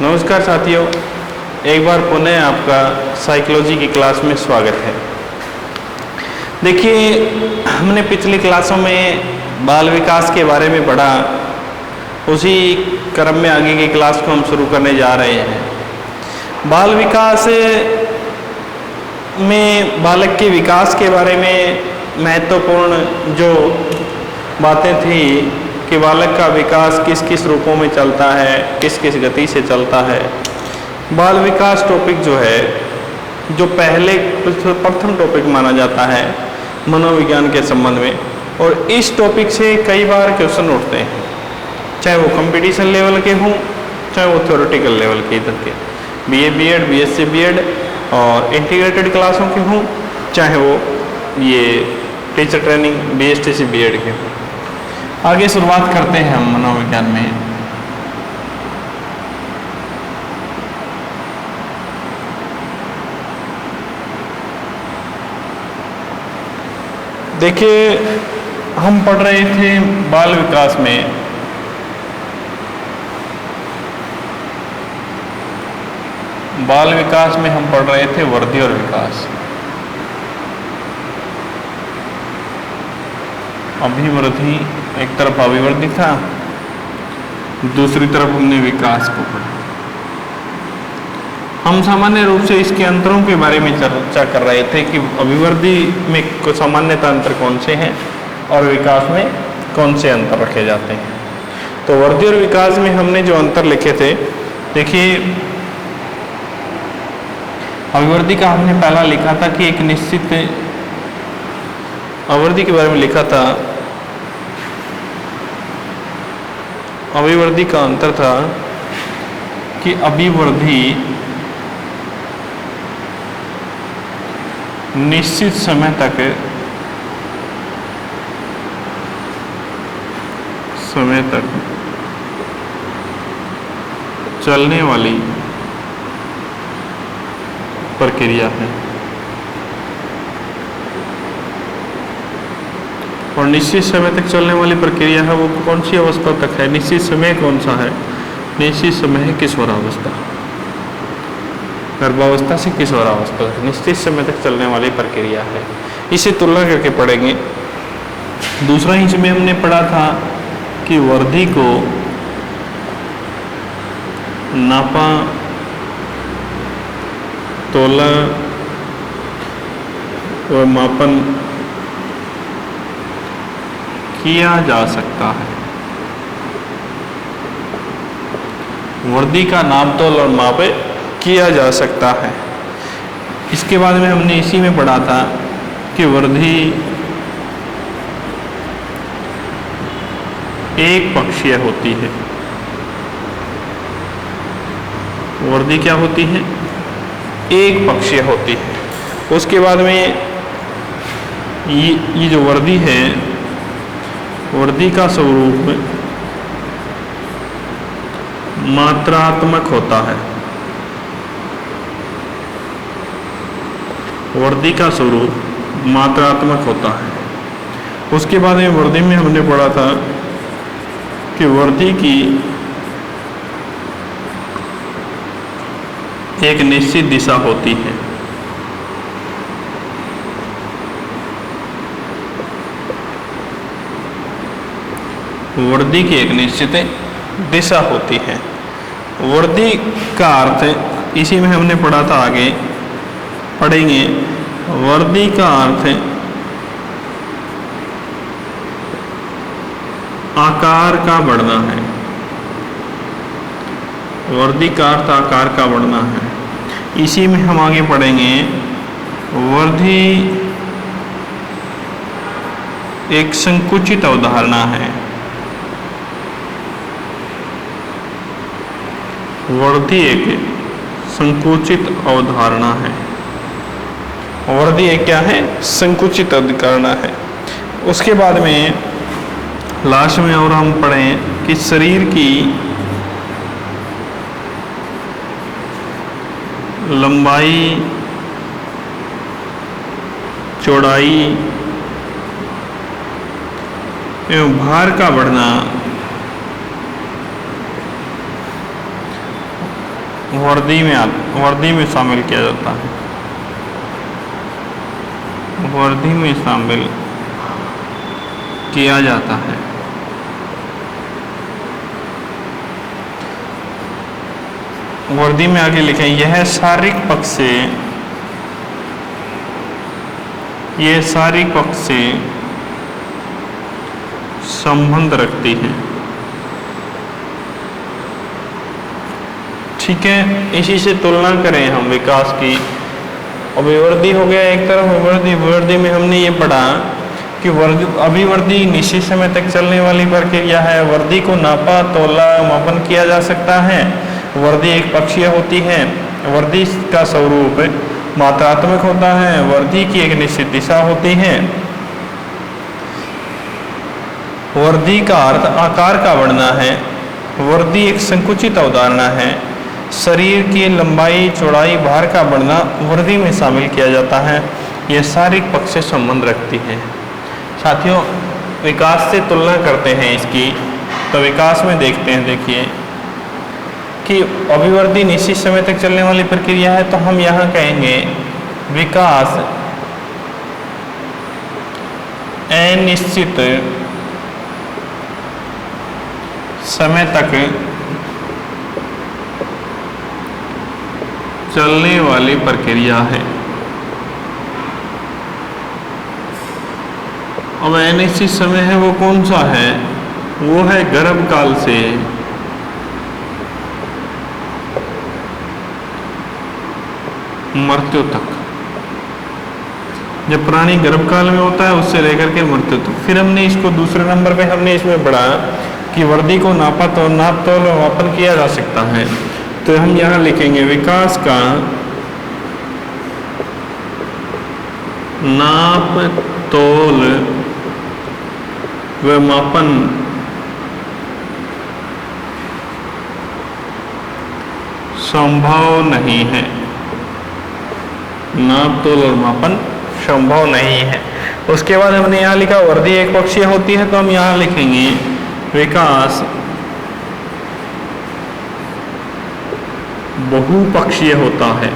नमस्कार साथियों, एक बार पुनः आपका साइकोलॉजी की क्लास में स्वागत है। देखिए, हमने पिछली क्लासों में बाल विकास के बारे में पढ़ा। उसी क्रम में आगे की क्लास को हम शुरू करने जा रहे हैं। बाल विकास में बालक के विकास के बारे में महत्वपूर्ण जो बातें थी कि बालक का विकास किस किस रूपों में चलता है, किस किस गति से चलता है। बाल विकास टॉपिक जो है, जो प्रथम टॉपिक माना जाता है मनोविज्ञान के संबंध में, और इस टॉपिक से कई बार क्वेश्चन उठते हैं, चाहे वो कंपटीशन लेवल के हों, चाहे वो थ्योरेटिकल लेवल के इधर के BA B.Ed BSc B.Ed और इंटीग्रेटेड क्लासों के हों, चाहे वो ये टीचर ट्रेनिंग BSTC B.Ed के हों। आगे शुरुआत करते हैं हम मनोविज्ञान में। देखिए, हम पढ़ रहे थे बाल विकास में हम पढ़ रहे थे वृद्धि और विकास। अभिवृद्धि एक तरफ अभिवृद्धि था, दूसरी तरफ हमने विकास को पढ़ा। हम सामान्य रूप से इसके अंतरों के बारे में चर्चा कर रहे थे कि अभिवृद्धि में कुछ सामान्यतः अंतर कौन से हैं और विकास में कौन से अंतर रखे जाते हैं। तो वृद्धि और विकास में हमने जो अंतर लिखे थे, देखिए, अभिवृद्धि का हमने पहला लिखा था कि एक निश्चित अभिवृद्धि के बारे में लिखा था। अभिवृद्धि का अंतर था कि अभिवृद्धि निश्चित समय तक चलने वाली प्रक्रिया है, और निश्चित समय तक चलने वाली प्रक्रिया है वो कौन सी अवस्था तक है? निश्चित समय कौन सा है? निश्चित समय है किशोरावस्था, गर्भावस्था से किशोरावस्था तक निश्चित समय तक चलने वाली प्रक्रिया है। इसे तुलना करके पढ़ेंगे। दूसरा इंच में हमने पढ़ा था कि वृद्धि को नापा तोला व मापन किया जा सकता है। वृद्धि का नाप तोल और माप किया जा सकता है। इसके बाद में हमने इसी में पढ़ा था कि वृद्धि एक पक्षीय होती है। वृद्धि क्या होती है? एक पक्षीय होती है। उसके बाद में ये जो वृद्धि है, वृद्धि का स्वरूप मात्रात्मक होता है। वृद्धि का स्वरूप मात्रात्मक होता है। उसके बाद में वृद्धि में हमने पढ़ा था कि वृद्धि की एक निश्चित दिशा होती है। वृद्धि की एक निश्चित दिशा होती है। वृद्धि का अर्थ इसी में हमने पढ़ा था, आगे पढ़ेंगे। वृद्धि का अर्थ आकार का बढ़ना है। वृद्धि का अर्थ आकार का बढ़ना है। इसी में हम आगे पढ़ेंगे, वृद्धि एक संकुचित अवधारणा है। वृद्धि एक संकुचित अवधारणा है। वृद्धि एक क्या है? संकुचित अवधारणा है। उसके बाद में लास्ट में और हम पढ़ें कि शरीर की लंबाई, चौड़ाई एवं भार का बढ़ना वर्दी में शामिल किया जाता है, वर्दी में शामिल किया जाता है। वर्दी में आगे लिखें, यह शारीरिक पक्ष से संबंध रखती है। ठीक है, इसी से तुलना करें हम विकास की। अभिवर्धी हो गया एक तरफ, विवर्धी में हमने ये पढ़ा कि अभिवर्धी निश्चित समय तक चलने वाली प्रक्रिया है। वर्दी को नापा, तोला, मापन किया जा सकता है। वर्दी एक पक्षीय होती है। वर्दी का स्वरूप मात्रात्मक होता है। वर्दी की एक निश्चित दिशा होती है। वर्दी का अर्थ आकार का बढ़ना है। वर्दी एक संकुचित अवधारणा है। शरीर की लंबाई, चौड़ाई, भार का बढ़ना वर्दी में शामिल किया जाता है। यह शारीरिक पक्ष से संबंध रखती है। साथियों, विकास से तुलना करते हैं इसकी, तो विकास में देखते हैं, देखिए कि अभिवर्धी निश्चित समय तक चलने वाली प्रक्रिया है, तो हम यहाँ कहेंगे विकास अनिश्चित समय तक चलने वाली प्रक्रिया है। अब अनिश्चित समय है, वो कौन सा है? वो है गर्भकाल से मृत्यु तक। जब प्राणी गर्भकाल में होता है उससे लेकर के मृत्यु तक। फिर हमने इसको दूसरे नंबर पे हमने इसमें पढ़ा कि वर्दी को नाप तोल मापन किया जा सकता है। तो हम यहाँ लिखेंगे विकास का नाप तोल व मापन संभव नहीं है। नाप तोल और मापन संभव नहीं है। उसके बाद हमने यहाँ लिखा वर्दी एक पक्षीय होती है, तो हम यहाँ लिखेंगे विकास बहुपक्षीय होता है।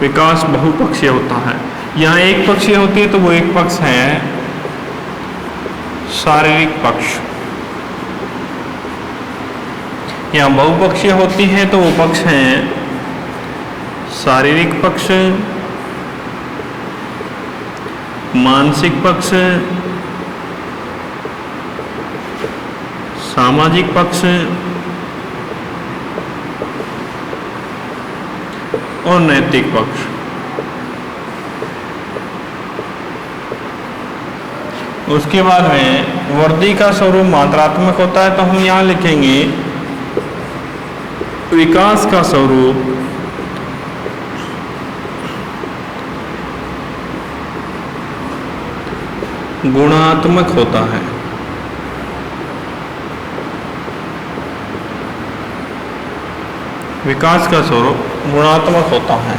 विकास बहुपक्षीय होता है। यहाँ एक पक्षीय होती है, तो वो एक पक्ष है शारीरिक पक्ष। यहाँ बहुपक्षीय होती है, तो वो पक्ष हैं शारीरिक पक्ष, मानसिक पक्ष, सामाजिक पक्ष और नैतिक पक्ष। उसके बाद में वर्दी का स्वरूप मात्रात्मक होता है, तो हम यहाँ लिखेंगे विकास का स्वरूप गुणात्मक होता है। विकास का स्वरूप गुणात्मक होता है।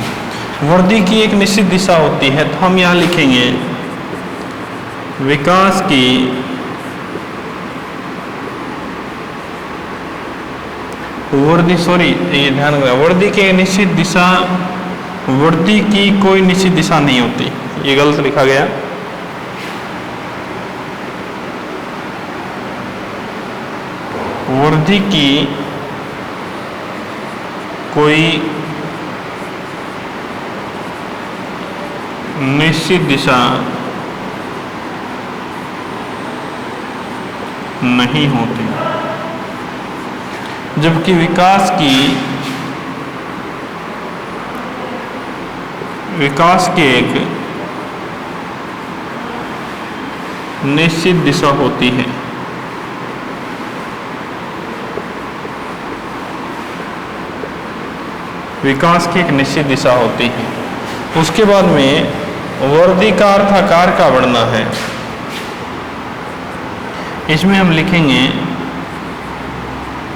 वर्दी की एक निश्चित दिशा होती है, तो हम यहाँ लिखेंगे विकास की ये ध्यान रखना, वर्दी की निश्चित दिशा, वर्दी की कोई निश्चित दिशा नहीं होती। ये गलत लिखा गया। वर्दी की कोई निश्चित दिशा नहीं होती, जबकि विकास की एक निश्चित दिशा होती है। विकास की एक निश्चित दिशा होती है। उसके बाद में वर्दी का अर्थ आकार का बढ़ना है। इसमें हम लिखेंगे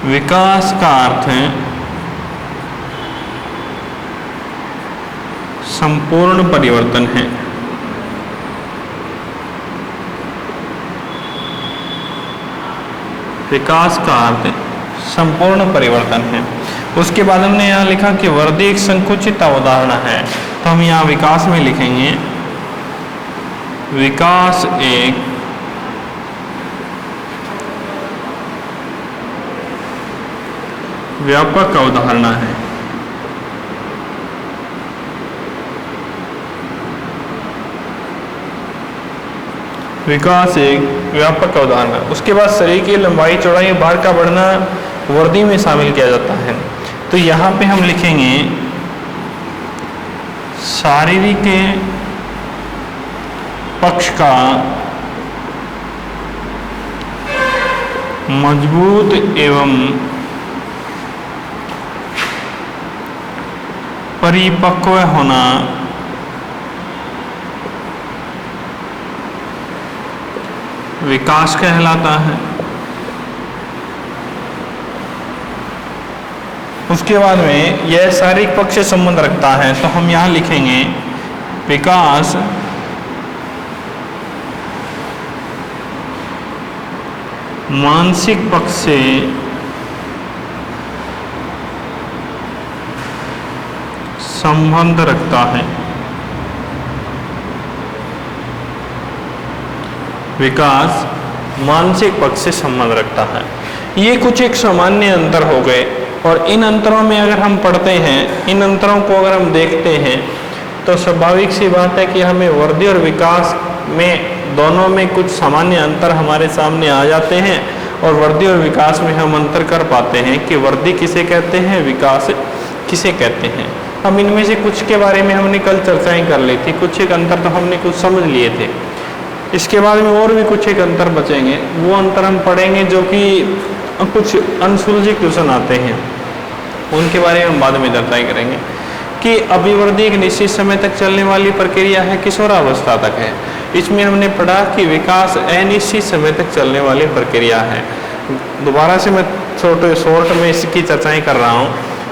विकास का अर्थ है संपूर्ण परिवर्तन है। विकास का अर्थ संपूर्ण परिवर्तन है। उसके बाद हमने यहाँ लिखा कि वृद्धि एक संकुचित अवधारणा है, तो हम यहाँ विकास में लिखेंगे विकास एक व्यापक अवधारणा है। विकास एक व्यापक अवधारणा। उसके बाद शरीर की लंबाई चौड़ाई भार का बढ़ना वृद्धि में शामिल किया जाता है। तो यहाँ पे हम लिखेंगे शारीरिक पक्ष का मजबूत एवं परिपक्व होना विकास कहलाता है। उसके बाद में यह शारीरिक पक्ष से संबंध रखता है, तो हम यहाँ लिखेंगे विकास मानसिक पक्ष से संबंध रखता है। विकास मानसिक पक्ष से संबंध रखता है। ये कुछ एक सामान्य अंतर हो गए, और इन अंतरों में अगर हम पढ़ते हैं, इन अंतरों को अगर हम देखते हैं, तो स्वाभाविक सी बात है कि हमें वृद्धि और विकास में दोनों में कुछ सामान्य अंतर हमारे सामने आ जाते हैं, और वृद्धि और विकास में हम अंतर कर पाते हैं कि वृद्धि किसे कहते हैं, विकास किसे कहते हैं। हम इनमें से कुछ के बारे में हमने कल चर्चाएं कर ली थी, कुछ एक अंतर तो हमने कुछ समझ लिए थे। इसके बाद में और भी कुछ एक अंतर बचेंगे, वो अंतर हम पढ़ेंगे जो कि कुछ अनसुलझे क्वेश्चन आते हैं, उनके बारे में हम बाद में चर्चाएं करेंगे। कि अभिवृद्धि एक निश्चित समय तक चलने वाली प्रक्रिया है, किशोरावस्था तक है। इसमें हमने पढ़ा कि विकास अनिश्चित समय तक चलने वाली प्रक्रिया है। दोबारा से मैं शॉर्ट में इसकी चर्चाएं कर रहा हूँ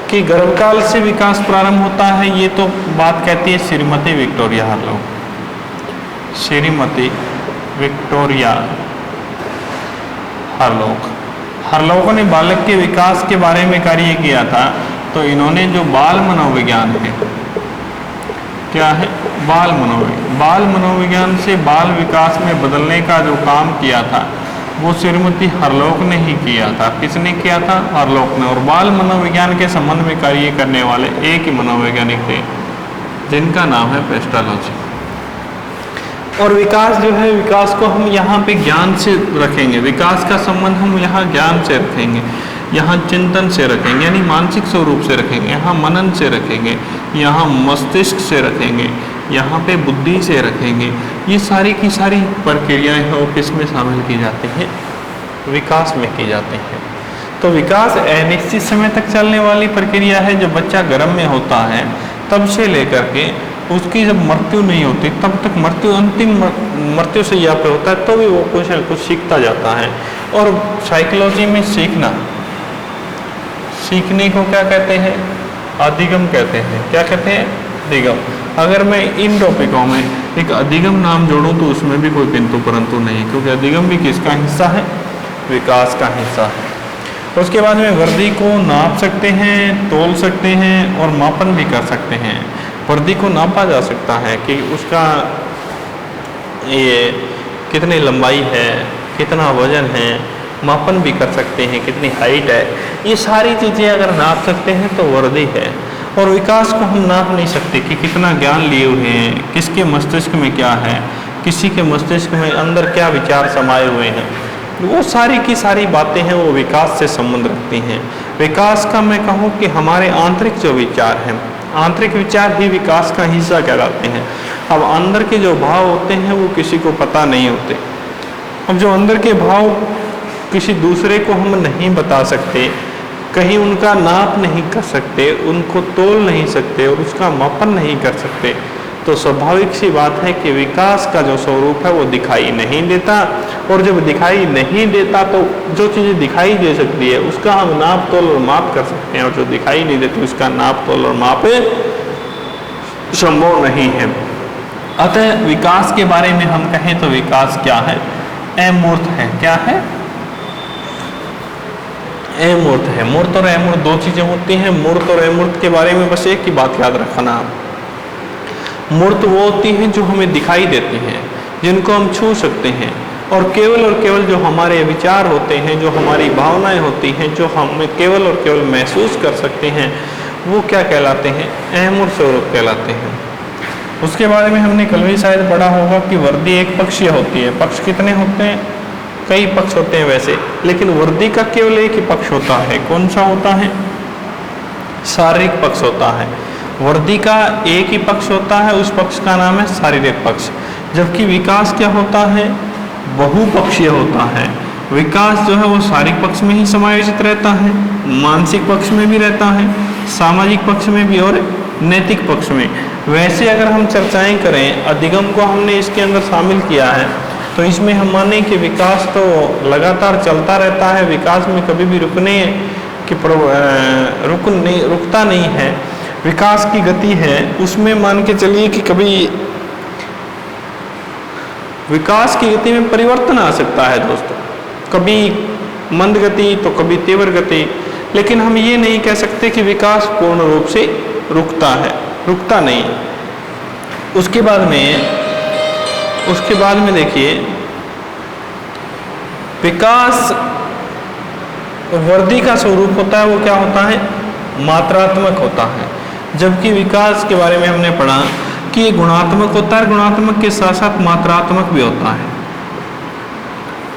कि गर्भकाल से विकास प्रारंभ होता है, ये तो बात कहती है श्रीमती विक्टोरिया हार्लोक। श्रीमती विक्टोरिया हार्लोक ने बालक के विकास के बारे में कार्य किया था। तो इन्होंने जो बाल मनोविज्ञान है, क्या है, बाल मनोविज्ञान से बाल विकास में बदलने का जो काम किया था, वो श्रीमती हार्लोक ने ही किया था। किसने किया था? हार्लोक ने। और बाल मनोविज्ञान के संबंध में कार्य करने वाले एक ही मनोवैज्ञानिक थे, जिनका नाम है पेस्टालोजी। और विकास जो है, विकास को हम यहाँ पे ज्ञान से रखेंगे। विकास का संबंध हम यहाँ ज्ञान से रखेंगे, यहाँ चिंतन से रखेंगे, यानी मानसिक स्वरूप से रखेंगे, यहाँ मनन से रखेंगे, यहाँ मस्तिष्क से रखेंगे, यहाँ पे बुद्धि से रखेंगे। ये सारी की सारी प्रक्रियाएं हैं, वो किस में शामिल की जाती हैं? विकास में की जाती हैं। तो विकास अनिश्चित समय तक चलने वाली प्रक्रिया है। जब बच्चा गर्भ में होता है तब से लेकर के उसकी जब मृत्यु नहीं होती तब तक, मृत्यु अंतिम मृत्यु से यहाँ पे होता है, तो भी वो कुछ न कुछ सीखता जाता है। और साइकोलॉजी में सीखने को क्या कहते हैं? अधिगम कहते हैं। क्या कहते हैं? अधिगम। अगर मैं इन टॉपिकों में एक अधिगम नाम जोड़ूं तो उसमें भी कोई किंतु परंतु नहीं, क्योंकि अधिगम भी किसका हिस्सा है? विकास का हिस्सा है। उसके बाद में वृद्धि को नाप सकते हैं, तोल सकते हैं और मापन भी कर सकते हैं। वृद्धि को नापा जा सकता है कि उसका ये कितनी लंबाई है, कितना वजन है, मापन भी कर सकते हैं, कितनी हाइट है। ये सारी चीज़ें अगर नाप सकते हैं तो वृद्धि है। और विकास को हम नाप नहीं सकते कि कितना ज्ञान लिए हुए हैं, किसके मस्तिष्क में क्या है, किसी के मस्तिष्क में अंदर क्या विचार समाये हुए हैं। वो सारी की सारी बातें हैं, वो विकास से संबंध रखती हैं। विकास का मैं कहूँ कि हमारे आंतरिक जो विचार हैं, आंतरिक विचार ही विकास का हिस्सा कहलाते हैं। अब अंदर के जो भाव होते हैं वो किसी को पता नहीं होते। अब जो अंदर के भाव किसी दूसरे को हम नहीं बता सकते, कहीं उनका नाप नहीं कर सकते, उनको तोल नहीं सकते और उसका मापन नहीं कर सकते, तो स्वाभाविक सी बात है कि विकास का जो स्वरूप है वो दिखाई नहीं देता। और जब दिखाई नहीं देता तो जो चीज़ें दिखाई दे सकती है उसका हम नाप तोल और माप कर सकते हैं, और जो दिखाई नहीं देती उसका नाप तोल और माप संभव नहीं है। अतः विकास के बारे में हम कहें तो विकास क्या है? अमूर्त है। क्या है? अमूर्त है। मूर्त और अमूर्त दो चीजें होती हैं। मूर्त और अमूर्त के बारे में बस एक ही बात याद रखना। मूर्त वो होती हैं जो हमें दिखाई देती हैं, जिनको हम छू सकते हैं, और केवल जो हमारे विचार होते हैं, जो हमारी भावनाएं होती हैं, जो हम केवल और केवल महसूस कर सकते हैं, वो क्या कहलाते हैं? अमूर्त स्वरूप कहलाते हैं। उसके बारे में हमने कल भी शायद पढ़ा होगा कि वर्दी एक पक्षीय होती है। पक्ष कितने होते हैं? कई पक्ष होते हैं वैसे, लेकिन वर्दी का केवल एक ही पक्ष होता है। कौन सा होता है? शारीरिक पक्ष होता है। वर्दी का एक ही पक्ष होता है, उस पक्ष का नाम है शारीरिक पक्ष। जबकि विकास क्या होता है? बहुपक्षीय होता है। विकास जो है वो शारीरिक पक्ष में ही समायोजित रहता है, मानसिक पक्ष में भी रहता है, सामाजिक पक्ष में भी और नैतिक पक्ष में। वैसे अगर हम चर्चाएं करें, अधिगम को हमने इसके अंदर शामिल किया है, तो इसमें हम माने कि विकास तो लगातार चलता रहता है, विकास में कभी भी रुकता नहीं है। विकास की गति है, उसमें मान के चलिए कि कभी विकास की गति में परिवर्तन आ सकता है दोस्तों, कभी मंद गति तो कभी तीव्र गति, लेकिन हम ये नहीं कह सकते कि विकास पूर्ण रूप से रुकता है, रुकता नहीं। उसके बाद में देखिए, विकास वर्दी का स्वरूप होता है, वो क्या होता है? मात्रात्मक होता है। जबकि विकास के बारे में हमने पढ़ा कि ये गुणात्मक होता है, गुणात्मक के साथ साथ मात्रात्मक भी होता है।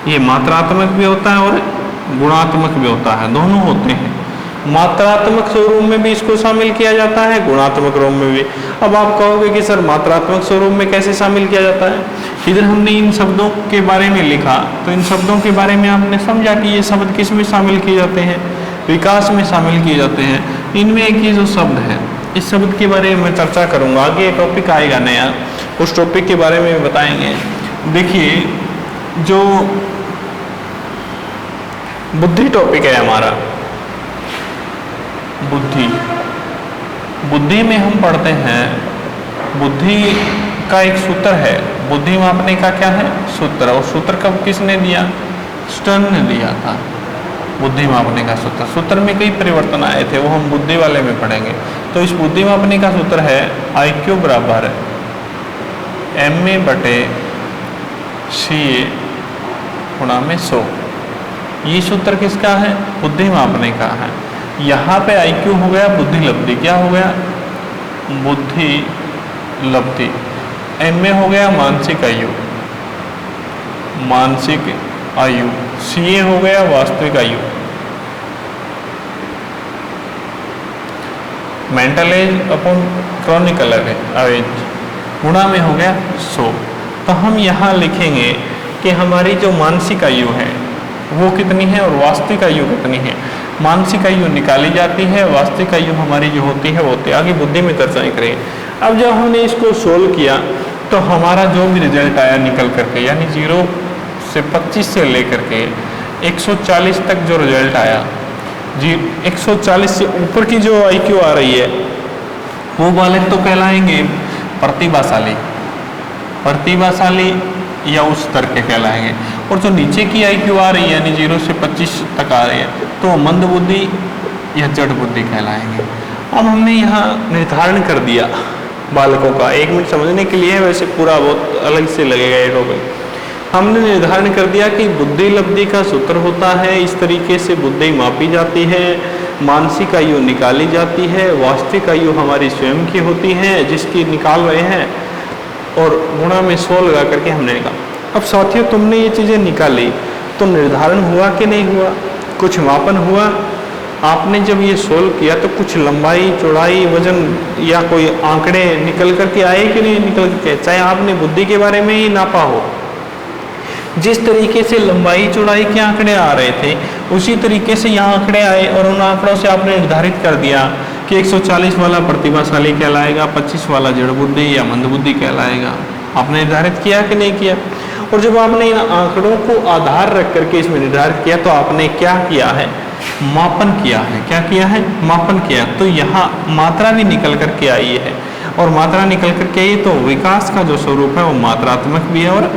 ये मात्रात्मक भी होता है और गुणात्मक भी होता है, दोनों होते हैं। मात्रात्मक स्वरूप में भी इसको शामिल किया जाता है, गुणात्मक रूप में भी। अब आप कहोगे कि सर मात्रात्मक स्वरूप में कैसे शामिल किया जाता है? इधर हमने इन शब्दों के बारे में लिखा, तो इन शब्दों के बारे में आपने समझा कि ये शब्द किस में शामिल किए जाते हैं? विकास में शामिल किए जाते हैं। इनमें एक ये जो शब्द है, इस शब्द के बारे में मैं चर्चा करूंगा। आगे टॉपिक आएगा नया, उस टॉपिक के बारे में बताएंगे। देखिए, जो बुद्धि टॉपिक है हमारा, बुद्धि में हम पढ़ते हैं, बुद्धि का एक सूत्र है। बुद्धि मापने का क्या है? सूत्र। और सूत्र कब किसने दिया? स्टर्न ने दिया था, बुद्धि मापने का सूत्र। सूत्र में कई परिवर्तन आए थे, वो हम बुद्धि वाले में पढ़ेंगे। तो इस बुद्धि मापने का सूत्र है IQ बराबर MA बटे CA गुणा में 100। ये सूत्र किसका है? बुद्धि मापने का है। यहाँ पे IQ हो गया बुद्धि लब्धि। क्या हो गया? बुद्धि लब्धि। MA हो गया मानसिक आयु, मानसिक आयु। CA हो गया वास्तविक आयु, mental age upon chronical age, गुणा में हो गया 100। तो हम यहाँ लिखेंगे कि हमारी जो मानसिक आयु है वो कितनी है और वास्तविक आयु कितनी है। मानसिक आयु निकाली जाती है, वास्तविक आयु हमारी जो होती है वो होती है। आगे बुद्धि में चर्चाएं करेंगे। अब जब हमने इसको सोल्व किया तो हमारा जो भी रिजल्ट आया निकल करके, यानी 0 से 25 से लेकर के 140 तक जो रिजल्ट आया, जी 140 से ऊपर की जो IQ आ रही है वो बालक तो कहलाएंगे प्रतिभाशाली, प्रतिभाशाली या उस स्तर के कहलाएंगे। और जो नीचे की IQ आ रही है, यानी 0 से 25 तक आ रही है, तो मंद बुद्धि या जड़ बुद्धि कहलाएंगे। अब हमने यहाँ निर्धारण कर दिया बालकों का। 1 मिनट समझने के लिए, वैसे पूरा बहुत अलग से लगेगा ये टॉपिक। हमने निर्धारण कर दिया कि बुद्धि लब्धि का सूत्र होता है, इस तरीके से बुद्धि मापी जाती है, मानसिक आयु निकाली जाती है, वास्तविक आयु हमारी स्वयं की होती है जिसकी निकाल रहे हैं, और गुणा में 100 लगा करके हमने निकाला। अब साथियों, तुमने ये चीज़ें निकाली तो निर्धारण हुआ कि नहीं हुआ? कुछ मापन हुआ? आपने जब ये सोल्व किया तो कुछ लंबाई, चौड़ाई, वजन या कोई आंकड़े निकल करके आए कि नहीं निकल करके? चाहे आपने बुद्धि के बारे में ही नापा हो, जिस तरीके से लंबाई चौड़ाई के आंकड़े आ रहे थे उसी तरीके से यहाँ आंकड़े आए, और उन आंकड़ों से आपने निर्धारित कर दिया कि 140 वाला प्रतिभाशाली कहलाएगा, 25 वाला जड़ बुद्धि या मंद बुद्धि कहलाएगा। आपने निर्धारित किया कि नहीं किया? और जब आपने इन आंकड़ों को आधार रख करके इसमें निर्धारित किया तो आपने क्या किया है? मापन किया है। क्या किया है? मापन किया। तो यहाँ मात्रा भी निकल करके आई है, और मात्रा निकल करके आई तो विकास का जो स्वरूप है वो मात्रात्मक भी है और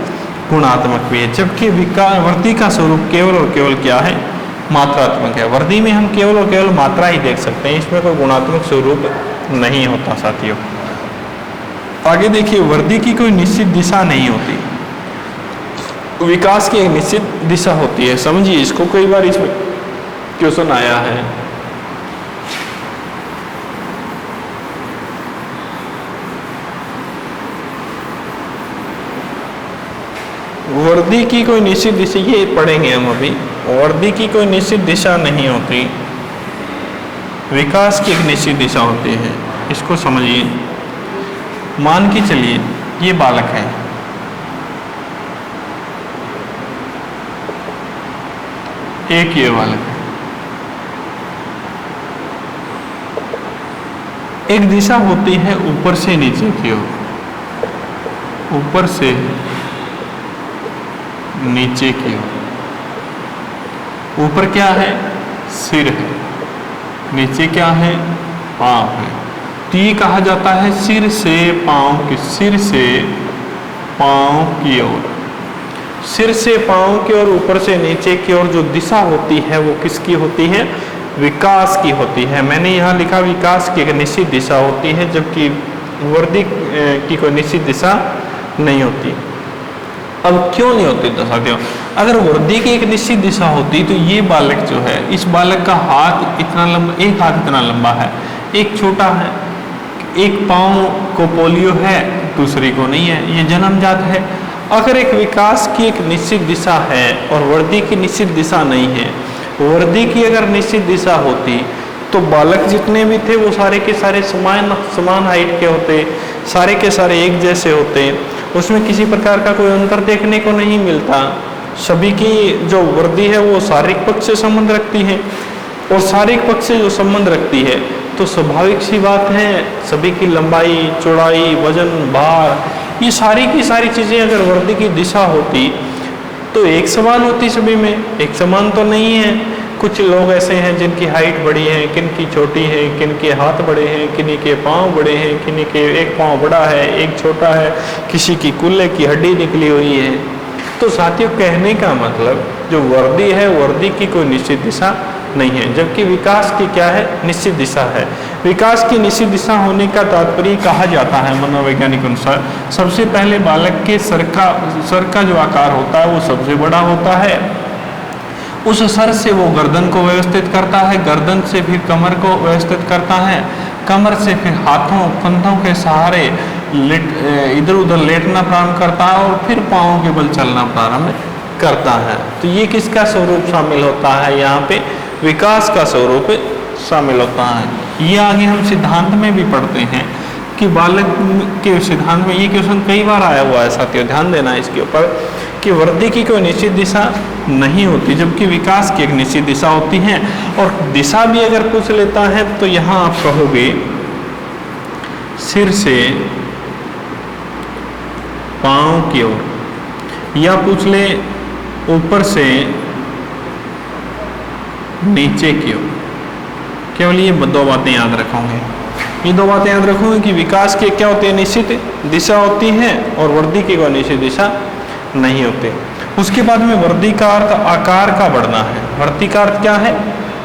गुणात्मक भी है। जबकि वर्दी का स्वरूप केवल और केवल क्या है? मात्रात्मक है। वृद्धि में हम केवल और केवल मात्रा ही देख सकते हैं, इसमें कोई गुणात्मक स्वरूप नहीं होता साथियों। आगे देखिए, वृद्धि की कोई निश्चित दिशा नहीं होती, विकास की एक निश्चित दिशा होती है। समझिए इसको, कई बार इसमें क्वेश्चन आया है। वृद्धि की कोई निश्चित दिशा, ये पढ़ेंगे हम अभी। वृद्धि की कोई निश्चित दिशा नहीं होती, विकास की एक निश्चित दिशा होती है। इसको समझिए। मान के चलिए ये बालक है, एक ये बालक है, एक दिशा होती है ऊपर से नीचे की ओर, ऊपर से नीचे की ओर। ऊपर क्या है? सिर है, नीचे क्या है? पांव है। तो ये कहा जाता है सिर से पांव की, सिर से पांव की ओर। सिर से पांव की ओर, ऊपर से नीचे की ओर जो दिशा होती है वो किसकी होती है? विकास की होती है। मैंने यहाँ लिखा विकास की एक निश्चित दिशा होती है, जबकि वृद्धि की कोई निश्चित दिशा नहीं होती। अब क्यों नहीं होती तो साथियों, अगर वृद्धि की एक निश्चित दिशा होती तो ये बालक जो है, इस बालक का हाथ इतना लंबा, एक हाथ इतना लंबा है, एक छोटा है, एक पाँव को पोलियो है, दूसरी को नहीं है, ये जन्मजात है। अगर एक विकास की एक निश्चित दिशा है और वृद्धि की निश्चित दिशा नहीं है, वृद्धि की अगर निश्चित दिशा होती तो बालक जितने भी थे वो सारे के सारे समान हाइट के होते, सारे के सारे एक जैसे होते, उसमें किसी प्रकार का कोई अंतर देखने को नहीं मिलता। सभी की जो वृद्धि है वो शारीरिक पक्ष से संबंध रखती है, और शारीरिक पक्ष से जो संबंध रखती है तो स्वाभाविक सी बात है सभी की लंबाई, चौड़ाई, वजन, भार, ये सारी की सारी चीज़ें अगर वृद्धि की दिशा होती तो एक समान होती सभी में। एक समान तो नहीं है, कुछ लोग ऐसे हैं जिनकी हाइट बड़ी है, किन की छोटी है, किन के हाथ बड़े हैं, किन्हीं के पाँव बड़े हैं, किन्हीं के एक पाँव बड़ा है, एक छोटा है, किसी की कूल्हे की हड्डी निकली हुई है। तो साथियों कहने का मतलब जो वृद्धि है, वृद्धि की कोई निश्चित दिशा नहीं है, जबकि विकास की क्या है? निश्चित दिशा है। विकास की निश्चित दिशा होने का तात्पर्य कहा जाता है मनोवैज्ञानिक अनुसार, सबसे पहले बालक के सर का जो आकार होता है वो सबसे बड़ा होता है, उस सर से वो गर्दन को व्यवस्थित करता है, गर्दन से फिर कमर को व्यवस्थित करता है, कमर से फिर हाथों कंधों के सहारे इधर उधर लेटना प्रारंभ करता है और फिर पाँव के बल चलना प्रारंभ करता है। तो ये किसका स्वरूप शामिल होता है? यहाँ पे विकास का स्वरूप शामिल होता है। ये आगे हम सिद्धांत में भी पढ़ते हैं कि बालक के सिद्धांत में ये क्वेश्चन कई बार आया हुआ है साथियों, ध्यान देना इसके ऊपर कि वृद्धि की कोई निश्चित दिशा नहीं होती, जबकि विकास की एक निश्चित दिशा होती है। और दिशा भी अगर पूछ लेता है तो यहाँ आप कहोगे सिर से पाँव की ओर, या पूछ ले ऊपर से नीचे की ओर। केवल ये दो बातें याद रखोगे, ये दो बातें याद रखोगे कि विकास की क्या होती है? निश्चित दिशा होती है और वृद्धि की कोई निश्चित दिशा नहीं होती। उसके बाद में वृद्धि का अर्थ आकार का बढ़ना है। वृद्धि का अर्थ क्या है?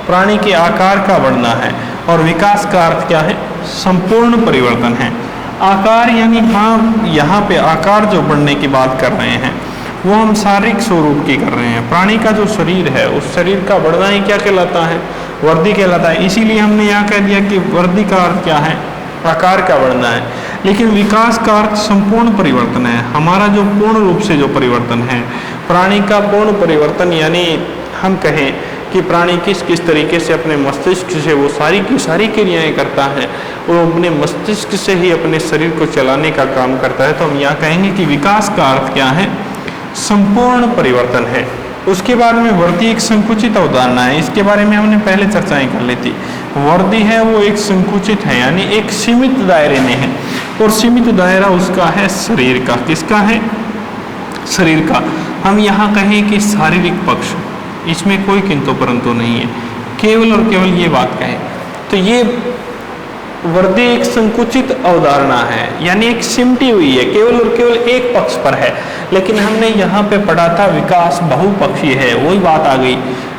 प्राणी के आकार का बढ़ना है। और विकास का अर्थ क्या है? संपूर्ण परिवर्तन है। आकार यानी हाँ, यहाँ पे आकार जो बढ़ने की बात कर रहे हैं वो हम शारीरिक स्वरूप की कर रहे हैं। प्राणी का जो शरीर है उस शरीर का बढ़ना ही क्या कहलाता है? वृद्धि कहलाता है। इसीलिए हमने यहाँ कह दिया कि वृद्धि का अर्थ क्या है? आकार का बढ़ना है। लेकिन विकास का अर्थ संपूर्ण परिवर्तन है। हमारा जो पूर्ण रूप से जो परिवर्तन है, प्राणी का पूर्ण परिवर्तन, यानी हम कहें कि प्राणी किस किस तरीके से अपने मस्तिष्क से वो सारी की सारी क्रियाएं करता है, वो अपने मस्तिष्क से ही अपने शरीर को चलाने का काम करता है। तो हम यहाँ कहेंगे कि विकास का अर्थ क्या है? संपूर्ण परिवर्तन है। उसके बाद में वृद्धि एक संकुचित अवधारणा है। इसके बारे में हमने पहले चर्चाएं कर ली थी। वृद्धि है वो एक संकुचित है, यानी एक सीमित दायरे में है, और सीमित दायरा उसका है शरीर का। किसका है? शरीर का। हम यहाँ कहें कि शारीरिक पक्ष, इसमें कोई किंतु परंतु नहीं है, केवल और केवल ये बात कहें तो ये वृद्धि एक संकुचित अवधारणा है, यानी एक सिमटी हुई है, केवल और केवल एक पक्ष पर है। लेकिन हमने यहाँ पे पढ़ा था विकास बहुपक्षीय है, वही बात आ गई।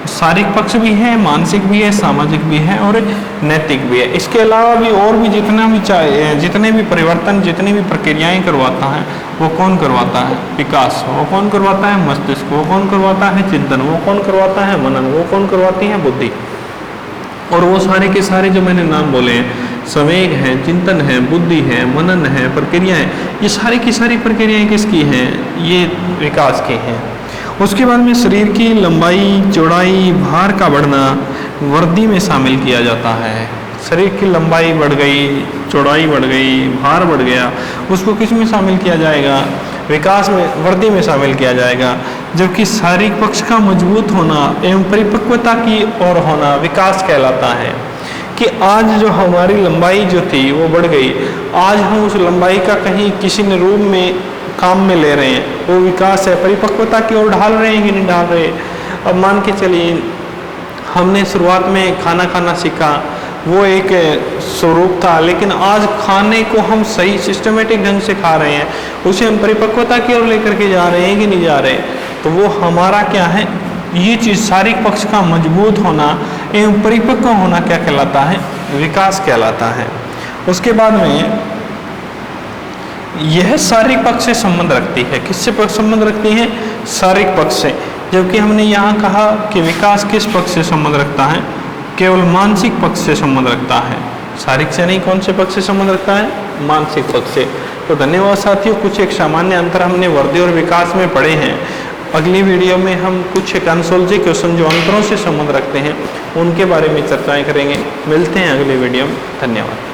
शारीरिक पक्ष भी है, मानसिक भी है, सामाजिक भी है और नैतिक भी है। इसके अलावा भी और भी जितने भी परिवर्तन, जितनी भी प्रक्रियाएं करवाता है वो कौन करवाता है? विकास। वो कौन करवाता है? मस्तिष्क। वो कौन करवाता है? चिंतन। वो कौन करवाता है? मनन। वो कौन करवाती है? बुद्धि। और वो सारे के सारे जो मैंने नाम बोले हैं, संवेग है, चिंतन है, बुद्धि है, मनन है, प्रक्रियाएं, ये सारी की सारी प्रक्रियाएं किसकी हैं? ये विकास की हैं। उसके बाद में शरीर की लंबाई, चौड़ाई, भार का बढ़ना वृद्धि में शामिल किया जाता है। शरीर की लंबाई बढ़ गई, चौड़ाई बढ़ गई, भार बढ़ गया, उसको किस में शामिल किया जाएगा? विकास में, वृद्धि में शामिल किया जाएगा। जबकि शारीरिक पक्ष का मजबूत होना एवं परिपक्वता की ओर होना विकास कहलाता है। कि आज जो हमारी लंबाई जो थी वो बढ़ गई, आज हम उस लंबाई का कहीं किसी न रूप में काम में ले रहे हैं, वो विकास है। परिपक्वता की ओर ढाल रहे हैं कि नहीं ढाल रहे? अब मान के चलिए, हमने शुरुआत में खाना खाना सीखा, वो एक स्वरूप था, लेकिन आज खाने को हम सही सिस्टमेटिक ढंग से खा रहे हैं, उसे हम परिपक्वता की ओर लेकर के जा रहे हैं कि नहीं जा रहे? तो वो हमारा क्या है? ये चीज़ शारीरिक पक्ष का मजबूत होना एवं परिपक्व होना क्या कहलाता है? विकास कहलाता है। उसके बाद में यह शारीरिक पक्ष से संबंध रखती है। किससे संबंध रखती है? शारीरिक पक्ष से। जबकि हमने यहाँ कहा कि विकास किस पक्ष से संबंध रखता है? केवल मानसिक पक्ष से संबंध रखता है, शारीरिक से नहीं। कौन से पक्ष से संबंध रखता है? मानसिक पक्ष से। तो धन्यवाद साथियों, कुछ एक सामान्य अंतर हमने वृद्धि और विकास में पढ़े हैं। अगली वीडियो में हम कुछ कंसोलजी क्वेश्चन जो अंतरों से संबंध रखते हैं उनके बारे में चर्चाएं करेंगे। मिलते हैं अगले वीडियो में। धन्यवाद।